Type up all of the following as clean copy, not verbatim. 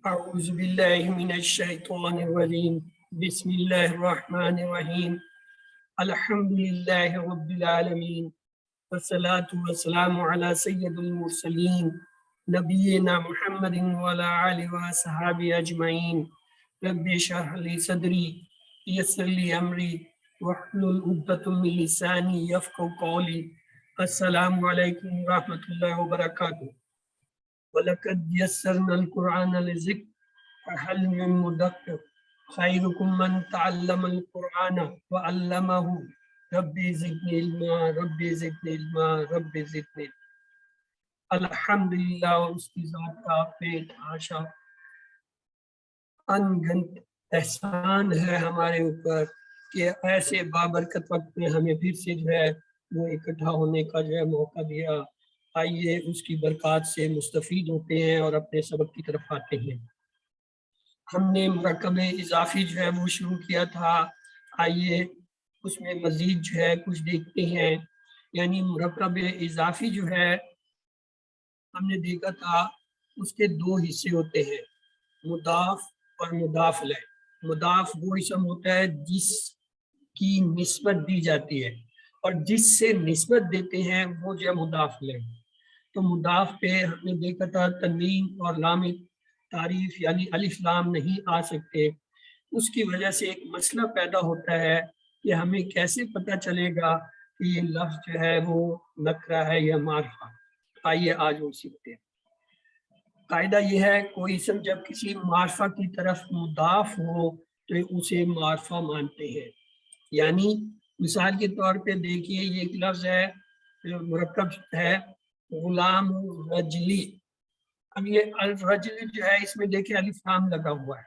أعوذ بالله من الشيطان الرجيم بسم الله الرحمن الرحيم الحمد لله رب العالمين والصلاة والسلام على سيد المرسلين نبينا محمد وعلى آله وصحبه أجمعين رب اشرح لي صدري يسر لي أمري واحلل عقدة من لساني يفقهوا قولي السلام عليكم ورحمة الله وبركاته وَلَقَدْ يَسَّرْنَا الْقُرْآنَ لِلذِّكْرِ فَهَلْ مِن مُّدَّكِرٍ خَيْرُكُم مَّن تَعَلَّمَ الْقُرْآنَ وَعَلَّمَهُ رَبِّ زِدْنِي عِلْمًا رَبِّ زِدْنِي عِلْمًا رَبِّ زِدْنِی الحمدللہ اس کی ذات کا پہ تحاشا انگنت احسان ہے ہمارے اوپر کہ ایسے بابرکت وقت میں ہمیں پھر سے جو ہے وہ اکٹھا ہونے کا جو ہے موقع دیا۔ آئیے اس کی برکات سے مستفید ہوتے ہیں اور اپنے سبق کی طرف آتے ہیں۔ ہم نے مرکب اضافی جو ہے وہ شروع کیا تھا، آئیے اس میں مزید جو ہے کچھ دیکھتے ہیں۔ یعنی مرکب اضافی جو ہے ہم نے دیکھا تھا اس کے دو حصے ہوتے ہیں، مضاف اور مضاف الیہ۔ مضاف وہ اسم ہوتا ہے جس کی نسبت دی جاتی ہے، اور جس سے نسبت دیتے ہیں وہ جو ہے مضاف الیہ۔ تو مضاف پہ ہم نے دیکھا تھا تنوین اور لام تعریف یعنی الف لام نہیں آ سکتے۔ اس کی وجہ سے ایک مسئلہ پیدا ہوتا ہے کہ ہمیں کیسے پتہ چلے گا کہ یہ لفظ جو ہے وہ نکرہ ہے یا معرفہ۔ آئیے آج وہ سیکھتے ہیں۔ قاعدہ یہ ہے کوئی اسم جب کسی معرفہ کی طرف مضاف ہو تو اسے معرفہ مانتے ہیں۔ یعنی مثال کے طور پہ دیکھیے یہ ایک لفظ ہے مرکب ہے غلام رجلی۔ اب یہ الرجل جو ہے اس میں دیکھیں الف لام لگا ہوا ہے،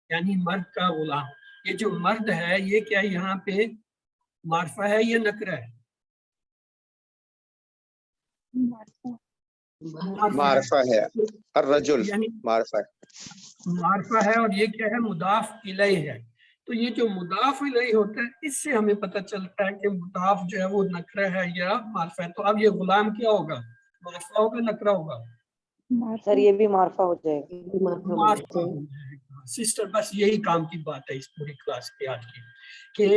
یعنی مرد کا غلام۔ یہ جو مرد ہے یہ کیا یہاں پہ معرفہ ہے یا نکرہ ہے؟ معرفہ ہے۔ الرجل یعنی معرفہ ہے، معرفہ ہے، اور یہ کیا ہے مضاف الیہ ہے۔ تو یہ جو مضاف الیہ ہوتا ہے اس سے ہمیں پتہ چلتا ہے کہ مضاف جو ہے وہ نکرہ ہے یا معرفہ ہے۔ تو اب یہ غلام کیا ہوگا، معرفہ ہوگا نکرہ ہوگا؟ سر یہ بھی معرفہ ہو جائے گا۔ معرفہ ہو جائے گا۔ سسٹر بس یہی کام کی بات ہے اس پوری کلاس کے آج کی، کہ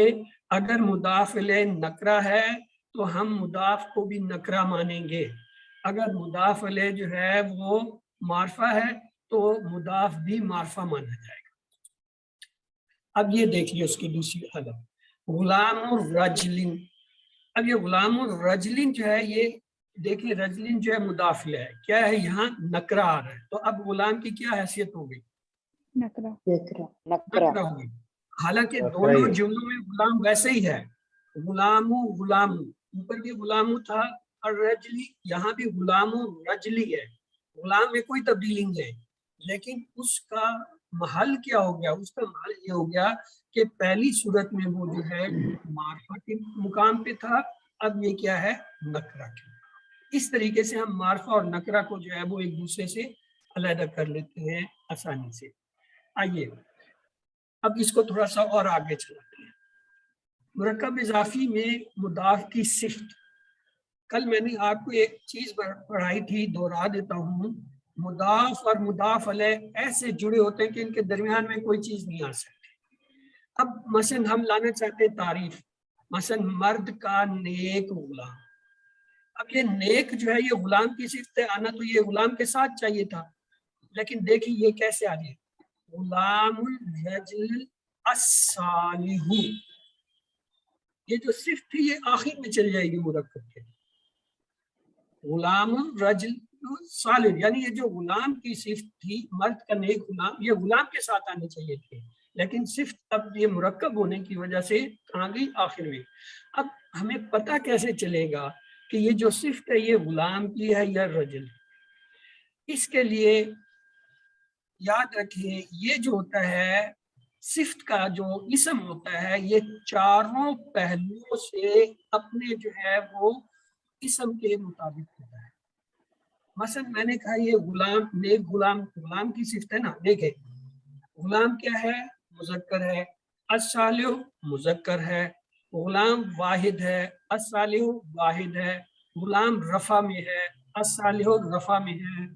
اگر مضاف الیہ نکرہ ہے تو ہم مضاف کو بھی نکرہ مانیں گے، اگر مضاف الیہ جو ہے وہ معرفہ ہے تو مضاف بھی معرفہ مانا جائے گا۔ اب یہ دیکھیے اس کی دوسری حالت غلام الرجلن۔ اب یہ غلام الرجلن جو ہے یہ دیکھیں رجلن جو ہے مضاف الیہ ہے، کیا ہے یہاں نکرہ آ رہا ہے، تو اب غلام کی کیا حیثیت ہو گئی، نکرہ۔ نکرہ ہو گئی۔ حالانکہ دونوں جملوں میں غلام ویسے ہی ہے، غلام غلام، اوپر بھی غلام تھا الرجلی، یہاں بھی غلام رجلی ہے، غلام میں کوئی تبدیلی نہیں ہے، لیکن اس کا محل کیا ہو گیا، اس کا محل یہ ہو گیا کہ پہلی صورت میں وہ جو ہے معرفہ کے مقام پہ تھا، اب یہ کیا ہے نکرہ کے۔ اس طریقے سے ہم معرفہ اور نکرہ کو جو ہے وہ ایک دوسرے سے علیحدہ کر لیتے ہیں آسانی سے۔ آئیے اب اس کو تھوڑا سا اور آگے چلاتے ہیں۔ مرکب اضافی میں مضاف کی صفت، کل میں نے آپ کو ایک چیز پڑھائی تھی، دوہرا دیتا ہوں۔ مضاف اور مضاف علیہ ایسے جڑے ہوتے ہیں کہ ان کے درمیان میں کوئی چیز نہیں آ سکتی۔ اب مثلا ہم لانا چاہتے ہیں تعریف، مثلا مرد کا نیک غلام۔ اب یہ نیک جو ہے یہ غلام کی صفت ہے، آنا تو یہ غلام کے ساتھ چاہیے تھا، لیکن دیکھیں یہ کیسے آ رہی ہے، غلام الرجل الصالح۔ یہ جو صفت تھی یہ آخر میں چل جائے گی مرکب کے، غلام الرجل صالح، یعنی یہ جو غلام کی صفت تھی مرد کا نیک غلام، یہ غلام کے ساتھ آنے چاہیے تھے، لیکن صفت اب یہ مرکب ہونے کی وجہ سے کہاں گئی آخر میں۔ اب ہمیں پتہ کیسے چلے گا کہ یہ جو صفت ہے یہ غلام کی ہے یا رجل؟ اس کے لیے یاد رکھیں یہ جو ہوتا ہے صفت کا جو اسم ہوتا ہے یہ چاروں پہلوؤں سے اپنے جو ہے وہ اسم کے مطابق ہوتا ہے۔ مثلا میں نے کہا یہ غلام نیک غلام، غلام کی صفت ہے نا، دیکھیں غلام کیا ہے مذکر ہے، الصالح مذکر ہے، غلام واحد ہے، الصالح واحد ہے، غلام رفع میں ہے، الصالح رفع میں ہے،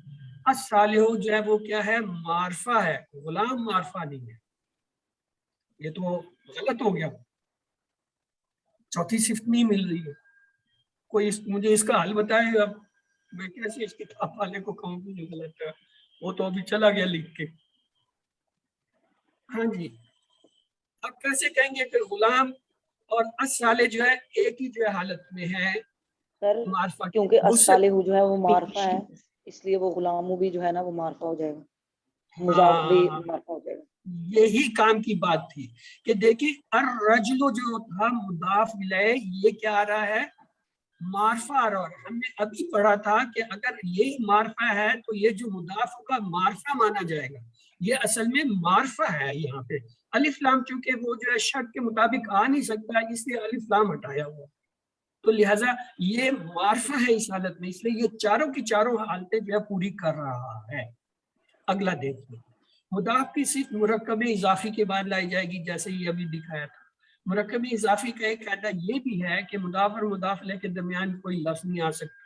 الصالح جو ہے وہ کیا ہے؟ معرفہ ہے، غلام معرفہ نہیں ہے، یہ تو غلط ہو گیا، چوتھی صفت نہیں مل رہی ہے۔ کوئی مجھے اس کا حل بتائے، اب میں کیسے اس کتاب والے کو کہوں کہ یہ غلط ہے، وہ تو ابھی چلا گیا لکھ کے۔ ہاں جی، اب کیسے کہیں گے کہ غلام اور الصالح جو ہے ایک ہی جو ہے حالت میں ہے سر معرفہ کی، کیونکہ مجھ سے الصالح جو ہے وہ معرفہ ہے، اس لیے وہ غلام بھی جو ہے نا وہ معرفہ ہو جائے گا، مضاف بھی معرفہ ہو جائے گا۔ یہی کام کی بات تھی کہ دیکھیں الرجل جو تھا مضاف الیہ، یہ کیا آ رہا ہے؟ معرفہ آ رہا ہے۔ ہم نے ابھی پڑھا تھا کہ اگر یہ معرفہ ہے تو یہ جو مضاف کا معرفہ مانا جائے گا، یہ اصل میں معرفہ ہے۔ یہاں پہ الف لام چونکہ وہ جو ہے شرط کے مطابق آ نہیں سکتا، اس لیے الف لام ہٹایا ہوا، تو لہٰذا یہ معرفہ ہے اس حالت میں، اس لیے یہ چاروں کی چاروں حالتیں جو ہے پوری کر رہا ہے۔ اگلا دیکھیے، مضاف کی صرف مرکب اضافی کے بعد لائی جائے گی، جیسے یہ ابھی دکھایا تھا۔ مرکب اضافی کا ایک قاعدہ یہ بھی ہے کہ مضاف اور مضاف الیہ کے درمیان کوئی لفظ نہیں آ سکتا،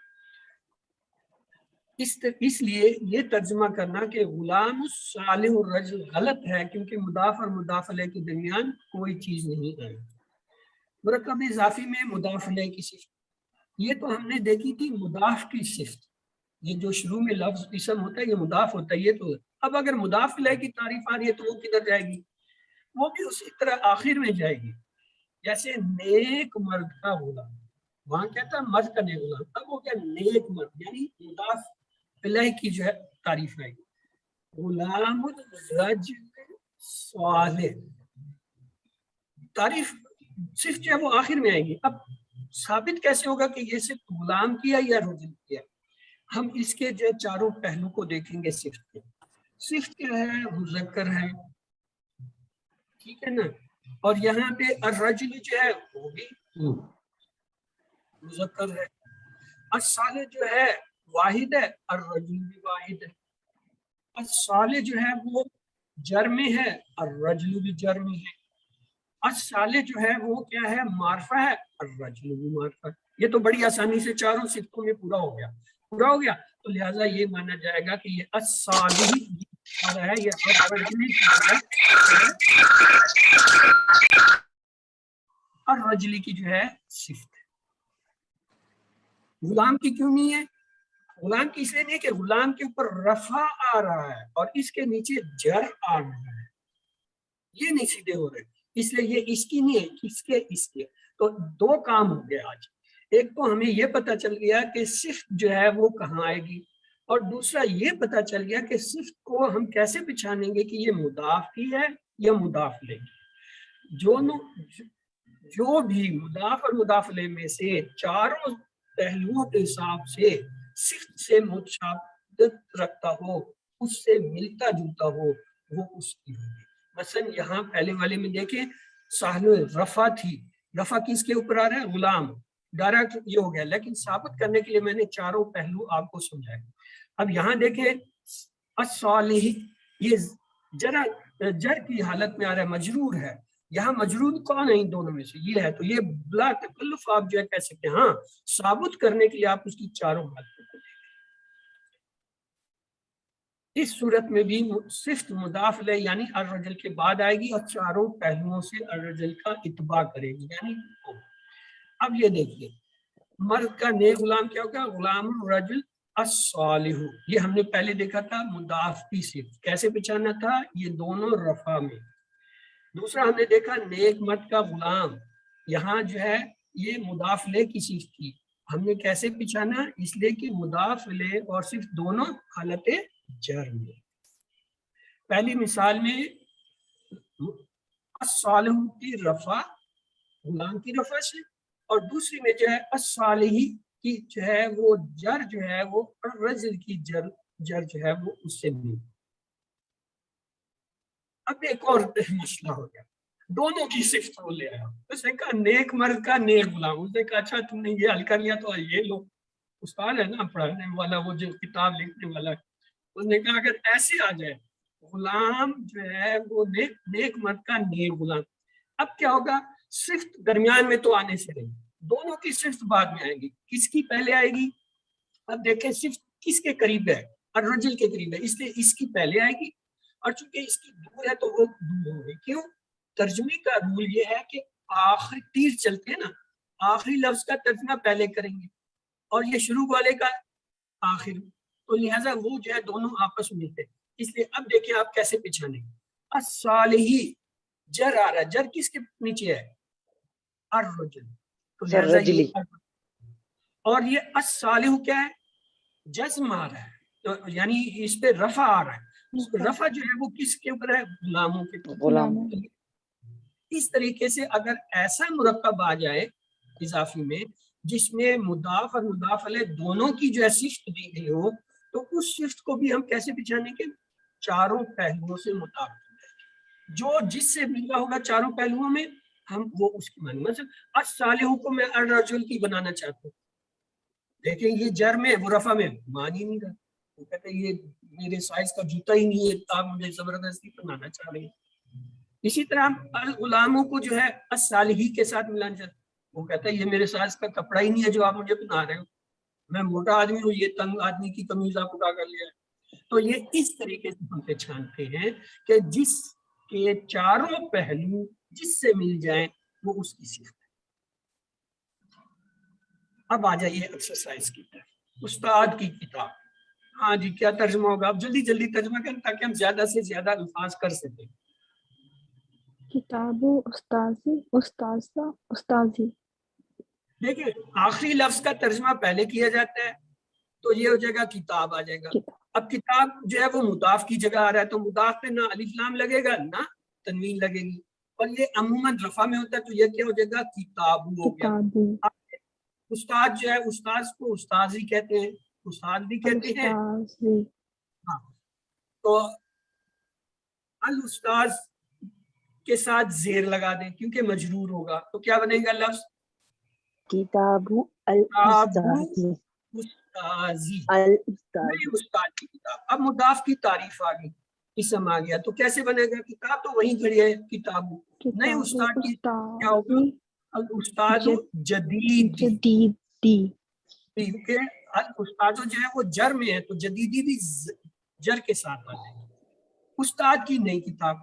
اس لیے یہ ترجمہ کرنا کہ غلام الصالح الرجل غلط ہے، کیونکہ مضاف اور مضاف الیہ کے درمیان کوئی چیز نہیں ہے۔ مرکب اضافی میں مضاف الیہ کی صفت، یہ تو ہم نے دیکھی تھی مضاف کی صفت، یہ جو شروع میں لفظ اسم ہوتا ہے یہ مضاف ہوتا ہے، یہ تو اب اگر مضاف الیہ کی تعریف آ رہی ہے تو وہ کدھر جائے گی؟ وہ بھی اسی طرح آخر میں جائے گی، جیسے نیک مرد کا غلام، وہاں کہتا ہے مرد کا نیک غلام، اب وہ کیا نیک مرد، یعنی مضاف الیہ کی جو ہے تعریف آئے گی۔ غلام الرجل صالح، تعریف صرف جو ہے وہ آخر میں آئے گی۔ اب ثابت کیسے ہوگا کہ یہ صرف غلام کیا یا رجل کیا؟ ہم اس کے جو چاروں پہلو کو دیکھیں گے۔ صفت کے، صفت کیا ہے؟ مذکر ہے، ٹھیک ہے نا، اور یہاں پہ الرجل جو ہے وہ بھی مذکر ہے، الصالح جو ہے واحد ہے، الرجل بھی واحد ہے، الصالح جو ہے وہ جر میں ہے، الرجل بھی جر میں ہے، الصالح جو ہے وہ کیا ہے؟ معرفہ ہے، الرجل بھی معرفہ ہے۔ یہ تو بڑی آسانی سے چاروں صفتوں میں پورا ہو گیا، پورا ہو گیا، تو لہٰذا یہ مانا جائے گا کہ یہ الصالح ہے، یہ الرجل کی جو ہے صفت ہے۔ غلام کی کیوں نہیں ہے؟ غلام کی اس لیے نہیں کہ غلام کے اوپر رفع آ رہا ہے اور اس کے نیچے جر آ رہا ہے، یہ نہیں سیدھے ہو رہے، اس لیے یہ اس کی نہیں ہے، اس کے تو دو کام ہو گئے آج۔ ایک تو ہمیں یہ پتا چل گیا کہ صفت جو ہے وہ کہاں آئے گی، اور دوسرا یہ پتا چل گیا کہ صفت کو ہم کیسے پہچانیں گے کہ یہ مضاف کی ہے یا مضاف الیہ کی۔ جو بھی مضاف اور مضاف الیہ میں سے چاروں پہلوؤں کے حساب سے صفت سے مشابہت رکھتا ہو، اس سے ملتا جلتا ہو، وہ اس کی ہوگی۔ مثلا یہاں پہلے والے میں دیکھیں ساحل رفع تھی، رفع کس کے اوپر آ رہا ہے؟ غلام، ڈائریکٹ یہ ہو گیا، لیکن ثابت کرنے کے لیے میں نے چاروں پہلو آپ کو سمجھائے۔ اب یہاں دیکھیں الصالح، یہ جر کی حالت میں آ رہا ہے، مجرور ہے، یہاں مجرور کون ہے ان دونوں میں سے؟ یہ ہے، تو یہ بلا تکلف آپ جو ہے کہہ سکتے ہیں۔ ہاں، ثابت کرنے کے لیے آپ اس کی چاروں حالتوں کو دیکھیں۔ اس صورت میں بھی صفت مضاف الیہ یعنی الرجل کے بعد آئے گی اور چاروں پہلوؤں سے الرجل کا اتباع کرے گی، یعنی اب یہ دیکھیے مرد کا نیک غلام کیا ہوگا؟ غلام الرجل الصالح، یہ ہم نے پہلے دیکھا تھا مضاف کی صفت کیسے پہچانا تھا، یہ دونوں رفع میں۔ دوسرا ہم نے دیکھا نیک مرد کا غلام، یہاں جو ہے یہ مضاف الیہ کی صفت تھی، ہم نے کیسے پہچانا؟ اس لیے کہ مضاف الیہ اور صرف دونوں حالت جر میں۔ پہلی مثال میں الصالح کی رفع غلام کی رفع سے، اور دوسری میں جو ہے الصالح کی جو ہے وہ جر جو ہے وہ الرجل کی جر جو ہے وہ اس سے ملی۔ اب ایک اور مسئلہ ہو گیا، دونوں کی صفت کو لے آیا، اس نے کہا نیک مرد کا نیک غلام، اس نے کہا اچھا تم نے یہ حل کر لیا تو یہ لو، استاد ہے نا پڑھانے والا، وہ جو کتاب لکھنے والا، اس نے کہا اگر ایسے آ جائے غلام جو ہے وہ نیک مرد کا نیک غلام، اب کیا ہوگا؟ صفت درمیان میں تو آنے سے نہیں، دونوں کی صفت بعد میں آئے گی، کس کی پہلے آئے گی؟ اب دیکھیں صفت کس کے قریب ہے؟ الرجل کے قریب ہے اس لیے اس کی پہلے آئے گی، اور چونکہ اس کی دور ہے تو وہ دور ہوگی. کیوں؟ ترجمے کا رول یہ ہے کہ آخری تیر چلتے ہیں نا، آخری لفظ کا ترجمہ پہلے کریں گے اور یہ شروع والے کا آخر، تو لہٰذا وہ جو ہے دونوں آپس میں ملتے ہیں. اس لیے اب دیکھیں آپ کیسے پہچانیں گے. الصالحی جر آ رہا ہے، جر کس کے نیچے ہے؟ الرجل، تو لہٰذا یہ اور یہ الصالح کیا ہے؟ جزم آ رہا ہے، تو یعنی اس پہ رفع آ رہا ہے. رفع جو ہے وہ کس کے اوپر ہے؟ غلاموں کے اوپر. اس طریقے سے اگر ایسا مرکب آ جائے اضافی میں جس میں مضاف اور مضاف علیہ دونوں کی جو ہے صفت دی گئی ہو، تو اس صفت کو بھی ہم کیسے پہچانیں گے؟ چاروں پہلوؤں سے مطابق جو جس سے ملا ہوگا چاروں پہلوؤں میں ہم وہ اس کی مانیں. مثلا الصالح کو میں الرجل کی بنانا چاہتا ہوں، لیکن یہ جر میں وہ رفع میں مان ہی نہیں رہا، وہ کہتے ہیں یہ میرے سائز کا جوتا ہی نہیں ہے، آپ مجھے زبردستی بنانا چاہ رہے ہیں. اسی طرح الغلاموں کو جو ہے الصالحی کے ساتھ ملانا چاہتا، وہ کہتا ہے یہ میرے سائز کا کپڑا ہی نہیں ہے جو آپ مجھے بنا رہے ہو، میں موٹا آدمی ہوں، یہ تنگ آدمی کی قمیض آپ اٹھا کر لیا ہے. تو یہ اس طریقے سے ہم پہچانتے ہیں کہ جس کے چاروں پہلو جس سے مل جائیں وہ اس کی صفت ہے. اب آ جائیے ایکسرسائز کی طرف. استاد کی کتاب، ہاں جی کیا ترجمہ ہوگا؟ آپ جلدی جلدی ترجمہ کریں تاکہ ہم زیادہ سے زیادہ الفاظ کر سکیں. کتاب استاذی استاذہ استاذی. دیکھیں آخری لفظ کا ترجمہ پہلے کیا جاتا ہے تو یہ ہو جائے گا کتاب آ جائے گا. اب کتاب جو ہے وہ مضاف کی جگہ آ رہا ہے تو مضاف پہ نہ الف لام لگے گا نہ تنوین لگے گی، اور یہ عموماً رفع میں ہوتا ہے تو یہ کیا ہو جائے گا؟ کتاب ہو گیا. استاد جو ہے استاذ کو استاذی کہتے ہیں، استاد بھی کہتے ہیں. ہاں تو الاستاذ کے ساتھ زیر لگا دیں کیونکہ مجرور ہوگا تو کیا بنے گا لفظ؟ کتاب استاذی. نہیں استاد کی کتاب. اب مضاف کی تعریف آ گئی، اسم آ گیا تو کیسے بنے گا؟ کتاب تو وہیں کھڑی ہے کتاب. نہیں استاد کی کیا ہوگا؟ الاستاد جدید. کیونکہ الاستاد جو ہے وہ جر میں ہے تو جدیدی بھی جر کے ساتھ آ جائے گی. استاد کی نئی کتاب.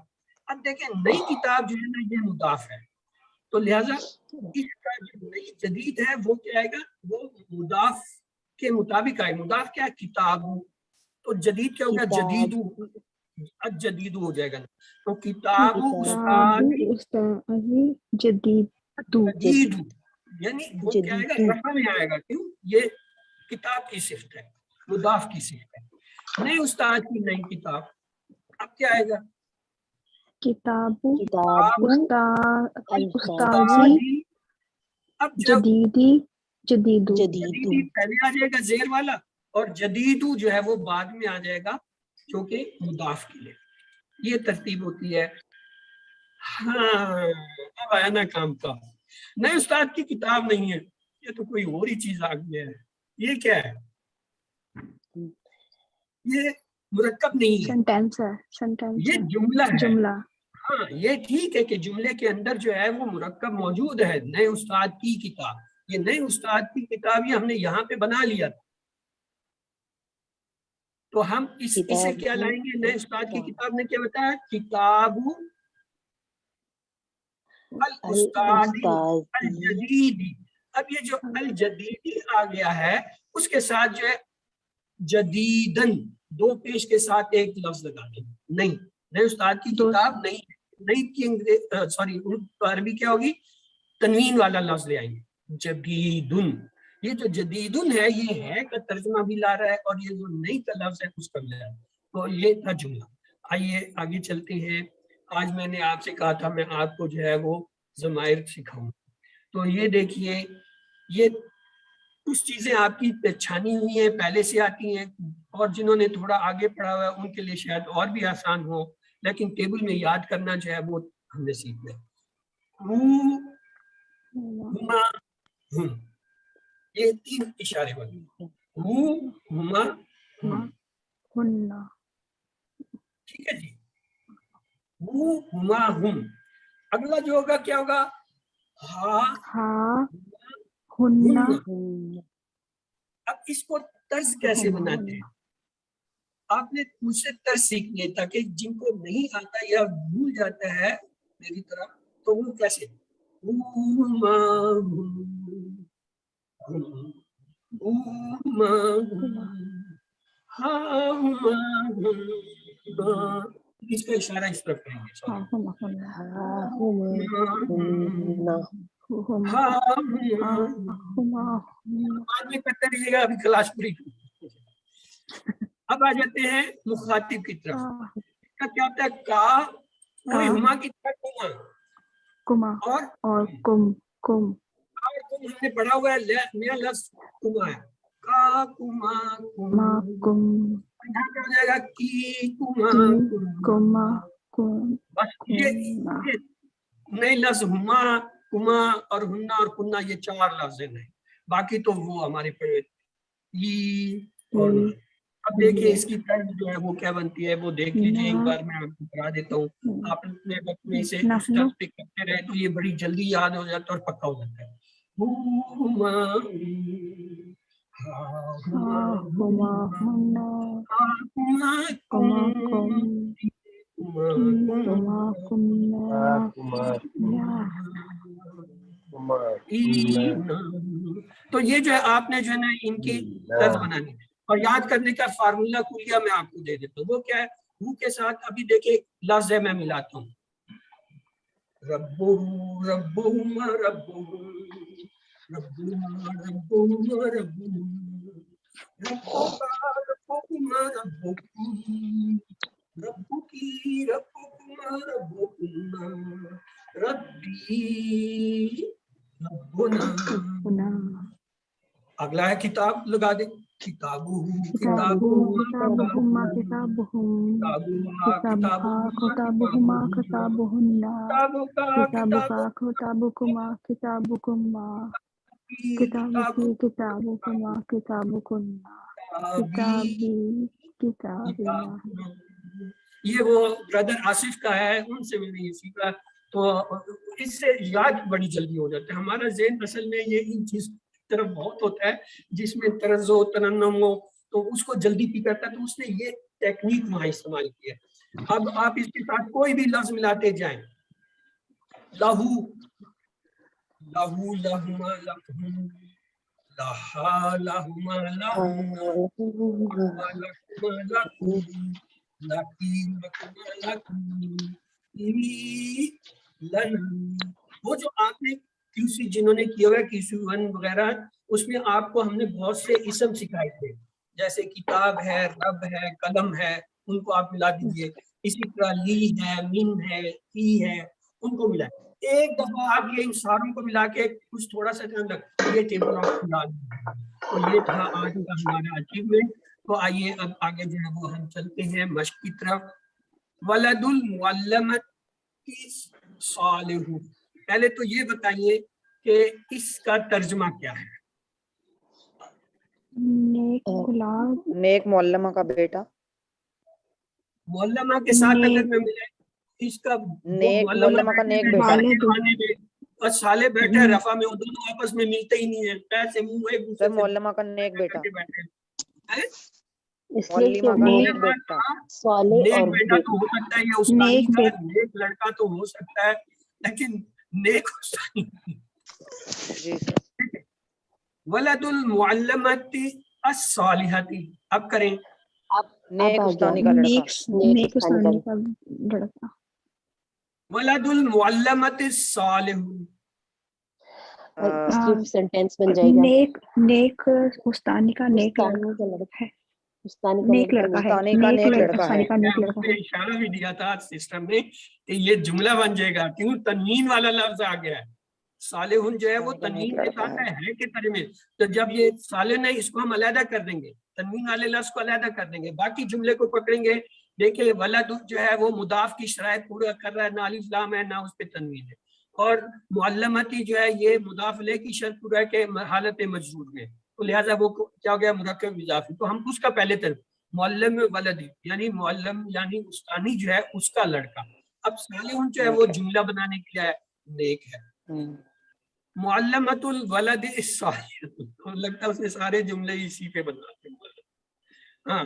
اب دیکھیں نئی کتاب جو ہے نا یہ مضاف ہے تو لہذا اس کا جو نئی جدید ہے وہ کیا آئے گا؟ وہ مضاف کے مطابق آئے. مضاف کیا ہے؟ کتاب. تو جدید کیا ہوگا؟ جدید. جدید ہو جائے گا تو کتاب جدید جدید یعنی وہ کیا آئے گا؟ رفع میں آئے گا. کیوں؟ یہ کتاب کی صفت ہے، مضاف کی صفت ہے. نئے استاد کی نئی کتاب. اب کیا آئے گا؟ کتاب استاذی. اب جدیدی جدیدی پہلے آ جائے گا زیر والا اور جدیدو جو ہے وہ بعد میں آ جائے گا کیونکہ مضاف کے لیے. یہ ترتیب ہوتی ہے. ہاں اب آیا نا کام کا. نئے استاد کی کتاب نہیں ہے، یہ تو کوئی اور ہی چیز آ گئی ہے. یہ کیا ہے؟ یہ مرکب نہیں ہے، سینٹینس ہے، یہ جملہ ہے. جملہ. ہاں یہ ٹھیک ہے کہ جملے کے اندر جو ہے وہ مرکب موجود ہے. نئے استاد کی کتاب، یہ نئے استاد کی کتاب یہ ہم نے یہاں پہ بنا لیا تھا تو ہم اسے کیا لائیں گے؟ نئے استاد کی کتاب نے کیا بتایا؟ کتاب الاستاد الجدید. اب یہ جو الجدیدی آ گیا ہے اس کے ساتھ جو ہے جدیدن دو پیش کے ساتھ ایک لفظ لگا دیں. نہیں، نئے استاد کی کتاب نہیں، نئی کی سوری عربی کیا ہوگی؟ تنوین والا لفظ لے آئیں گے جدیدن. یہ جو جدیدن ہے یہ ہے کا ترجمہ بھی لا رہا ہے اور یہ جو نئی کا لفظ ہے اس کا بھی لا رہا ہے. تو یہ تھا جملہ. آئیے آگے چلتے ہیں. آج میں نے آپ سے کہا تھا میں آپ کو جو ہے وہ ضمائر سکھاؤں. تو یہ دیکھیے یہ کچھ چیزیں آپ کی پہچانی ہوئی ہیں پہلے سے آتی ہیں اور جنہوں نے تھوڑا آگے پڑھا ہوا ہے ان کے لیے شاید اور بھی آسان ہو، لیکن ٹیبل میں یاد کرنا جو ہے وہ ہم نے سیکھنا ہے. یہ تین اشارے بنے ہما ٹھیک ہے جی. ہما ہم. اگلا جو ہوگا کیا ہوگا؟ ہاں اب اس کو طرز کیسے بناتے ہیں؟ آپ نے مجھ سے ترس سیکھ لیا تاکہ جن کو نہیں آتا یا بھول جاتا ہے میری طرح تو وہ کیسے اس کا اشارہ اس طرف کریں گے. بعد میں کرتے رہیے گا, ابھی کلاس پوری. اب آ جاتے ہیں مخاطب کی طرف. کیا ہوتا ہے کا کوئی ہما کی طرف کما اور کم ہم نے پڑھا ہوا ہے نیا لفظ کما ہے. کا کما ما کم یہاں پہ ہو جائے گا کی کما کما کم. بس یہ نئے لفظ ہما کما اور ہننا اور کننا یہ 4 لفظ ہیں. باقی تو وہ ہمارے پڑھے اور اب دیکھیے اس کی طرز جو ہے وہ کیا بنتی ہے وہ دیکھ لیجیے ایک بار. میں آپ کو کرا دیتا ہوں. آپ اپنے وقت میں اسے پک کرتے رہے تو یہ بڑی جلدی یاد ہو جاتا ہے اور پکا ہو جاتا ہے. تو یہ جو ہے آپ نے جو ہے نا ان کی طرز بنانی ہے اور یاد کرنے کا فارمولا کلیہ میں آپ کو دے دیتا ہوں. وہ کیا ہے؟ وہ کے ساتھ ابھی دیکھیں لفظ ہے میں ملاتا ہوں. ربہم ربہما ربہم ربہما ربہما ربہم ربکا ربکما ربکم ربکی ربکما ربکما ربی ربنا. اگلا ہے کتاب لگا دیں. کتابہم کتابہما کتابہم کتابہما کتابہن کتابکا کتابکما کتابکما کتابکی کتابکما کتابکن کتابی کتابنا. یہ وہ برادر آصف کا ہے, ان سے میں نے یہ سیکھا. تو اس سے یاد بڑی جلدی ہو جاتا ہے. ہمارا ذہن اصل میں یہ ان چیز طرف بہت ہوتا ہے جس میں طرز و ترنم ہو تو اس کو جلدی پی کرتا ہے. تو اس نے یہ ٹیکنیک وہاں استعمال کی ہے. اب آپ اس کے ساتھ کوئی بھی لفظ ملاتے جائیں. لہو لہو لہما لہم لہا لہما لہم لہما لہما لہم لکی لکما لکم لی لنا. وہ جو آپ نے QC جنہوں نے کیا ہوا ہے QC1 وغیرہ, اس میں آپ کو ہم نے بہت سے اسم سکھائے تھے جیسے کتاب ہے, رب ہے, قلم ہے, ان کو آپ ملا دیجئے. اسی طرح لی ہے, من ہے, فی ہے, ان کو ملا. ایک دفعہ آپ یہ ان ساروں کو ملا کے کچھ تھوڑا سا دھیان رکھ یہ ٹیبل آپ کو یاد. تو یہ تھا آج کا ہمارا اچیومنٹ. تو آئیے اب آگے جو ہے وہ ہم چلتے ہیں مشق کی طرف. ولد المعلمۃ صالح. پہلے تو یہ بتائیے کہ اس کا ترجمہ کیا ہے؟ نیک معلمہ کا بیٹا. معلمہ کے ساتھ اگر میں ملے اس کا معلمہ کا نیک بیٹا. اور صالح بیٹھے رفع میں, وہ دونوں آپس میں ملتے ہی نہیں ہیں. پیسے منہ ایک دوسرے سے معلمہ کا نیک بیٹا. معلمہ کا نیک بیٹا. نیک بیٹا تو ہو سکتا ہے یا استانی کا نیک لڑکا تو ہو سکتا ہے لیکن نیک استانی. ولد المعلمۃ الصالحۃ. اب کریں نیک استانی کا لڑکا. ولد المعلمۃ الصالح سینٹینس بن جائے گا. نیک استانی کا نیک لڑکا ہے. نیک لڑکا ہے. اشارہ بھی دیا تھا سسٹم نے کہ یہ جملہ بن جائے گا. کیوں؟ تنوین والا لفظ آ گیا ہے. صالح جو ہے وہ تنوین کے ساتھ ہے کے طرح میں. تو جب یہ صالح نہیں, اس کو ہم علیحدہ کر دیں گے, تنوین والے لفظ کو علیحدہ کر دیں گے, باقی جملے کو پکڑیں گے. دیکھیں ولد جو ہے وہ مضاف کی شرائط پورا کر رہا ہے, نہ الف لام ہے نہ اس پہ تنوین ہے. اور معلمتی جو ہے یہ مضاف الیہ کی شرط پورا ہے کہ حالت مجرور میں, تو لہٰذا وہ کیا ہو گیا مرکب اضافی. تو ہم اس کا پہلے معلم ولدی یعنی معلم یعنی استانی جو ہے اس کا لڑکا. اب صالح جو ہے وہ جملہ بنانے کے لیے نیک ہے. معلمۃ الولد الصالح, لگتا ہے اس نے سارے جملے اسی پہ بناتے ہیں. ہاں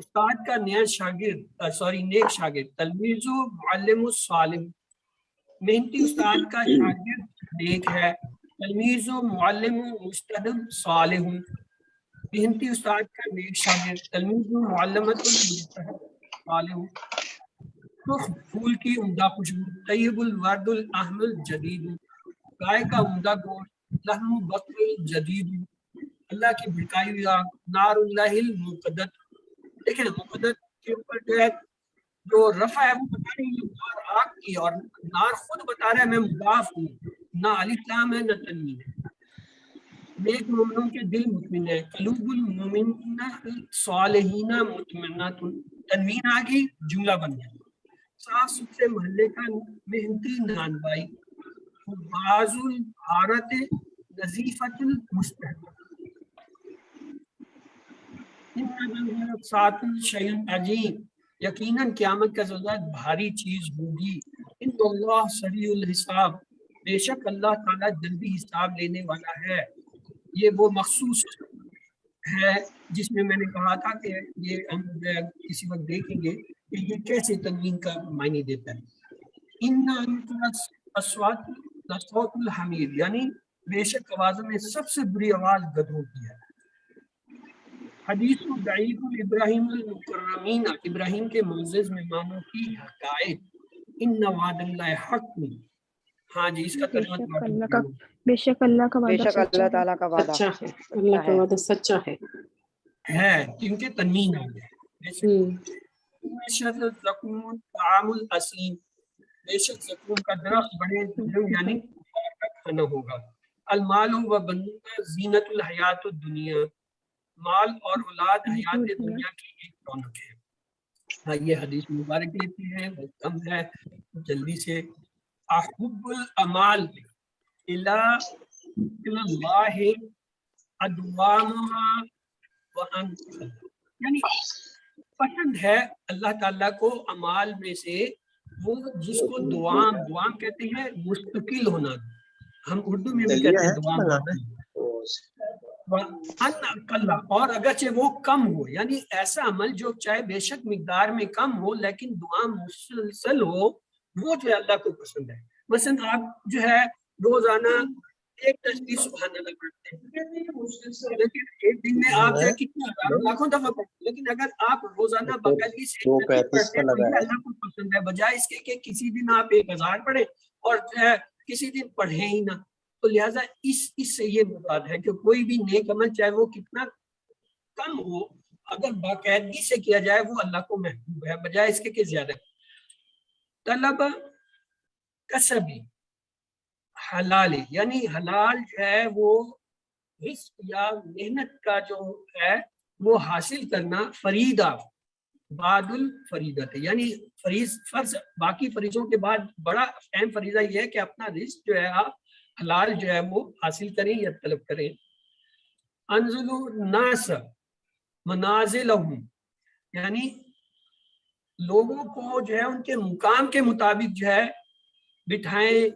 استاد کا نیا شاگرد نیک شاگرد، تلمیذ و معلم الصالح، محنتی استاد کا شاگرد نیک ہے، تلمیذ و معلم مجتہد صالح، محنتی استاد کا نیک شاگرد، تلمیذ و معلمۃ المجتہد صالح، سرخ پھول کی عمدہ خوشبو، طیب الورد الاحمر جدید، گائے کا عمدہ گوشت، لحم بقر جدید، اللہ کی بھڑکائی ہوئی آگ، نار اللہ الموقدۃ، دیکھیں مقدت کے اوپر جو ہے جو رفع ہے وہ بتا رہی ہے نار آگ کی، اور نار خود بتا رہا ہے میں مضاف ہوں، نہ الف لام ہے نہ تنوین ہے۔ نیک مومنوں کے دل مطمئن ہے، قلوب المؤمنین صالحین مطمئنۃ، تنوین آ گئی جملہ بن گیا۔ صاف ستھرے محلے کا محنتی نان بائی، باز الحارت نظیفۃ المستحب، سات شیء عظیم، یقیناً قیامت کا زلزلہ بھاری چیز ہوگی۔ ان اللہ سریع الحساب، بے شک اللہ تعالیٰ جلدی حساب لینے والا ہے۔ یہ وہ مخصوص ہے جس میں نے کہا تھا کہ یہ ہم کسی وقت دیکھیں گے کہ یہ کیسے تنوین کا معنی دیتا ہے۔ ان اصوات لصوت الحمیر، یعنی بے شک آوازوں میں سب سے بری آواز گدھوں کی ہے۔ حدیث ضعیف ابراہیم المکرمین، ابراہیم کے معزز مہمانوں کی حقائق، ان وعد اللہ حق، ہاں جی اس کا ترجمہ بے شک اللہ کا بے وعدہ شک اللہ تعالیٰ کا وعدہ سچا ہے، اللہ کا وعدہ سچا ہے۔ ہے کیونکہ تنوین آ گیا۔ بے شک زقوم طعام الاسیم، بے شک زقوم کا درخت بڑے یعنی کا کھانا ہوگا۔ المال و بنون زینت الحیات الدنیا، مال اور اولاد حیات دنیا کی ایک رونق ہے۔ ہاں یہ حدیث مبارک لیتی ہے، وہ کم ہے، جلدی سے۔ احب الامال الی اللہ ادوامها وان، یعنی پسند ہے اللہ تعالیٰ کو اعمال میں سے وہ جس کو دوام کہتے ہیں مستقل ہونا، ہم اردو میں بھی کہتے ہیں دوام، اور اگرچہ وہ کم ہو، یعنی ایسا عمل جو چاہے بے شک مقدار میں کم ہو لیکن دوام مسلسل ہو، وہ جو ہے اللہ کو پسند ہے۔ مثلا آپ جو ہے روزانہ ایک تسبیح سبحان اللہ پڑھتے ہیں، لیکن ایک دن میں آپ جو ہے کتنا لاکھوں دفعہ پڑھتے ہیں، لیکن اگر آپ روزانہ باقاعدگی سے پڑھتے ہیں تو یہ اللہ کو پسند ہے، بجائے اس کے کہ کسی دن آپ 1000 پڑھیں اور جو ہے کسی دن پڑھیں ہی نہ۔ تو لہٰذا اس سے یہ مراد ہے کہ کوئی بھی نیک عمل چاہے وہ کتنا کم ہو، اگر باقاعدگی سے کیا جائے وہ اللہ کو محبوب ہے، بجائے اس کے کہ زیادہ۔ طلب کسبی حلال، یعنی حلال جو ہے وہ رزق یا محنت کا جو ہے وہ حاصل کرنا، فریدہ بعد الفریدت، یعنی فرض باقی فریضوں کے بعد بڑا اہم فریضہ یہ ہے کہ اپنا رزق جو ہے آپ حلال جو ہے وہ حاصل کریں یا طلب کریں۔ انزل الناس منازلہم، یعنی لوگوں کو جو ہے ان کے مقام کے مطابق جو ہے بٹھائیں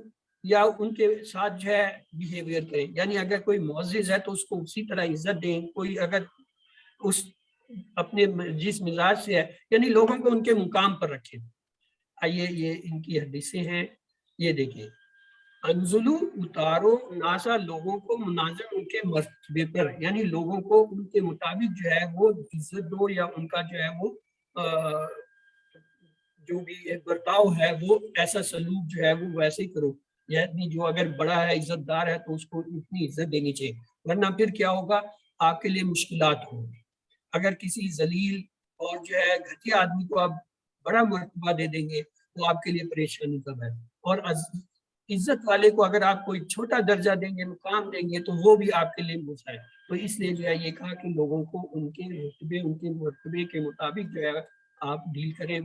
یا ان کے ساتھ جو ہے بیہیویئر کریں، یعنی اگر کوئی معزز ہے تو اس کو اسی طرح عزت دیں، کوئی اگر اس اپنے جس مزاج سے ہے یعنی لوگوں کو ان کے مقام پر رکھیں۔ آئیے یہ ان کی حدیثیں ہیں، یہ دیکھیں۔ انزلو اتارو ناسا، لوگوں کو مناظر ان کے مرتبے پر، یعنی لوگوں کو ان کے مطابق جو ہے وہ عزت دو یا ان کا جو ہے وہ جو بھی برتاؤ ہے وہ ایسا سلوک جو ہے وہ ویسے ہی کرو، یعنی جو اگر بڑا ہے عزت دار ہے تو اس کو اتنی عزت دینی چاہیے، ورنہ پھر کیا ہوگا آپ کے لیے مشکلات ہوں گی۔ اگر کسی ذلیل اور جو ہے گھٹیا آدمی کو آپ بڑا مرتبہ دے دیں گے تو آپ کے لیے پریشانی کا ہے، اور عزت والے کو اگر آپ کوئی چھوٹا درجہ دیں گے، مقام دیں گے، تو وہ بھی آپ کے لیے بوجھ ہے۔ تو اس لیے جو ہے یہ کہا کہ لوگوں کو ان کے رتبے ان کے مرتبے کے مطابق جو ہے آپ ڈیل کریں۔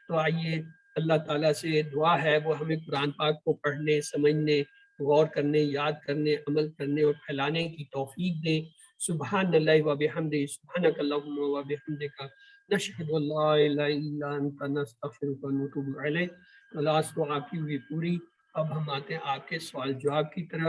تو آئیے اللہ تعالیٰ سے دعا ہے وہ ہمیں قرآن پاک کو پڑھنے، سمجھنے، غور کرنے، یاد کرنے، عمل کرنے اور پھیلانے کی توفیق دے۔ سبحان اللہ و بحمدہ، سبحانک اللہم و بحمدک، نشہد ان لا الہ الا انت، نستغفرک و نتوب الیک۔ کلاس تو آپ کی ہوئی پوری، اب ہم آتے ہیں آپ کے سوال جواب کی طرف۔